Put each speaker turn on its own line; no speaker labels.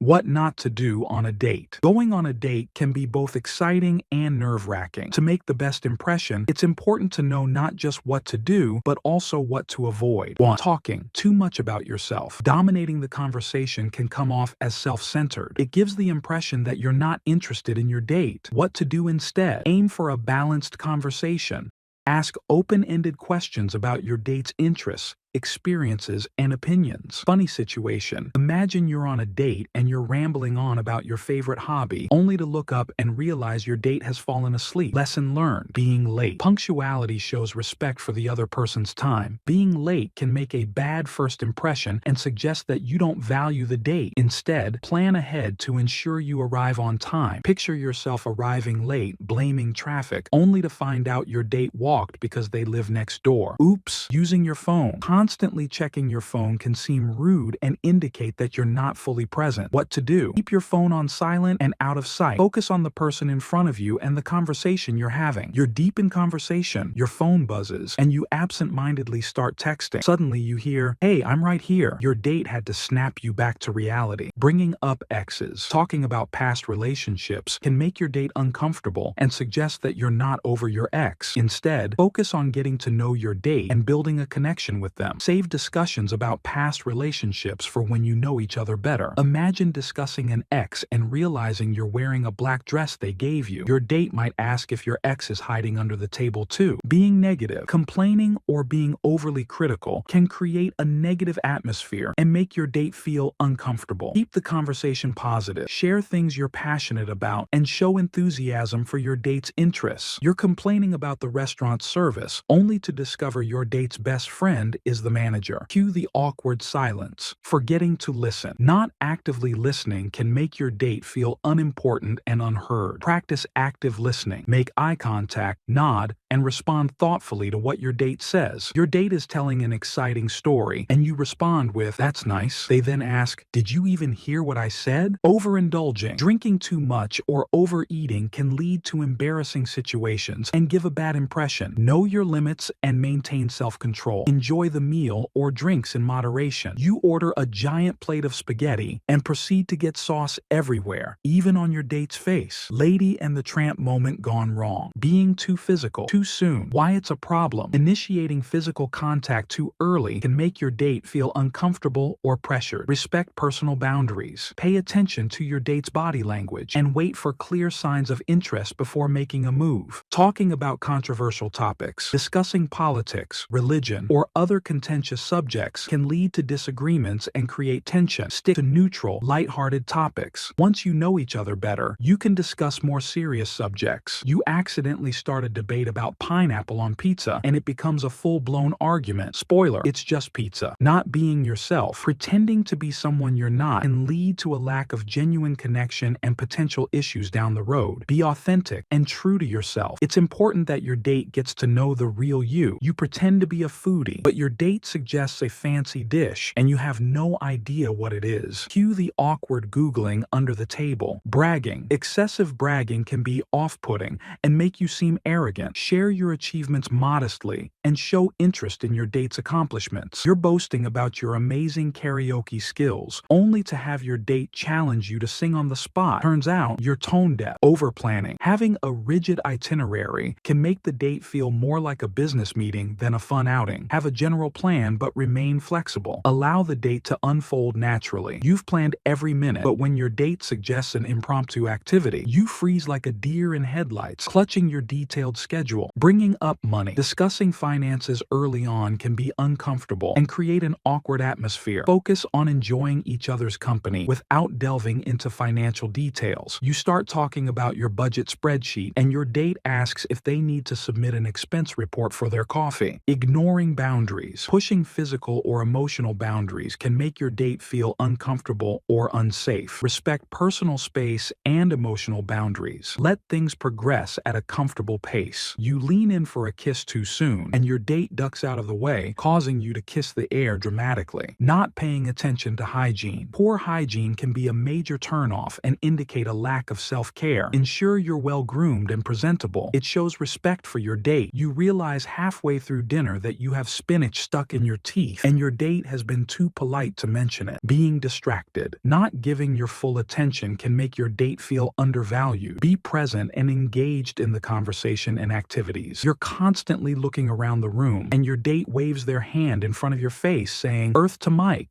What not to do on a date. Going on a date can be both exciting and nerve-wracking. To make the best impression, it's important to know not just what to do, but also what to avoid. 1. Talking too much about yourself. Dominating the conversation can come off as self-centered. It gives the impression that you're not interested in your date. What to do instead? Aim for a balanced conversation. Ask open-ended questions about your date's interests, experiences, and opinions. Funny situation. Imagine you're on a date and you're rambling on about your favorite hobby, only to look up and realize your date has fallen asleep. Lesson learned. Being late. Punctuality shows respect for the other person's time. Being late can make a bad first impression and suggest that you don't value the date. Instead, plan ahead to ensure you arrive on time. Picture yourself arriving late, blaming traffic, only to find out your date walked because they live next door. Oops. Using your phone. Constantly checking your phone can seem rude and indicate that you're not fully present. What to do? Keep your phone on silent and out of sight. Focus on the person in front of you and the conversation you're having. You're deep in conversation, your phone buzzes, and you absent-mindedly start texting. Suddenly you hear, "Hey, I'm right here." Your date had to snap you back to reality. Bringing up exes. Talking about past relationships can make your date uncomfortable and suggest that you're not over your ex. Instead, focus on getting to know your date and building a connection with them. Save discussions about past relationships for when you know each other better. Imagine discussing an ex and realizing you're wearing a black dress they gave you. Your date might ask if your ex is hiding under the table too. Being negative, complaining, or being overly critical can create a negative atmosphere and make your date feel uncomfortable. Keep the conversation positive. Share things you're passionate about and show enthusiasm for your date's interests. You're complaining about the restaurant service only to discover your date's best friend is the manager. Cue the awkward silence. Forgetting to listen. Not actively listening can make your date feel unimportant and unheard. Practice active listening. Make eye contact, nod, and respond thoughtfully to what your date says. Your date is telling an exciting story, and you respond with, "That's nice." They then ask, "Did you even hear what I said?" Overindulging. Drinking too much or overeating can lead to embarrassing situations and give a bad impression. Know your limits and maintain self-control. Enjoy the meal or drinks in moderation. You order a giant plate of spaghetti and proceed to get sauce everywhere, even on your date's face. Lady and the Tramp moment gone wrong. Being too physical too soon. Why it's a problem. Initiating physical contact too early can make your date feel uncomfortable or pressured. Respect personal boundaries. Pay attention to your date's body language and wait for clear signs of interest before making a move. Talking about controversial topics, discussing politics, religion, or other contentious subjects can lead to disagreements and create tension. Stick to neutral, lighthearted topics. Once you know each other better, you can discuss more serious subjects. You accidentally start a debate about pineapple on pizza, and it becomes a full-blown argument. Spoiler, it's just pizza. Not being yourself, pretending to be someone you're not, can lead to a lack of genuine connection and potential issues down the road. Be authentic and true to yourself. It's important that your date gets to know the real you. You pretend to be a foodie, but your date suggests a fancy dish, and you have no idea what it is. Cue the awkward Googling under the table. Bragging. Excessive bragging can be off-putting and make you seem arrogant. Share your achievements modestly and show interest in your date's accomplishments. You're boasting about your amazing karaoke skills, only to have your date challenge you to sing on the spot. Turns out you're tone deaf. Over-planning. Having a rigid itinerary can make the date feel more like a business meeting than a fun outing. Have a general plan but remain flexible. Allow the date to unfold naturally. You've planned every minute, but when your date suggests an impromptu activity, you freeze like a deer in headlights, clutching your detailed schedule. Bringing up money. Discussing finances early on can be uncomfortable and create an awkward atmosphere. Focus on enjoying each other's company without delving into financial details. You start talking about your budget spreadsheet, and your date asks if they need to submit an expense report for their coffee. Ignoring boundaries. Pushing physical or emotional boundaries can make your date feel uncomfortable or unsafe. Respect personal space and emotional boundaries. Let things progress at a comfortable pace. Use You lean in for a kiss too soon, and your date ducks out of the way, causing you to kiss the air dramatically. Not paying attention to hygiene. Poor hygiene can be a major turnoff and indicate a lack of self-care. Ensure you're well-groomed and presentable. It shows respect for your date. You realize halfway through dinner that you have spinach stuck in your teeth, and your date has been too polite to mention it. Being distracted. Not giving your full attention can make your date feel undervalued. Be present and engaged in the conversation and activities. You're constantly looking around the room, and your date waves their hand in front of your face saying, "Earth to Mike."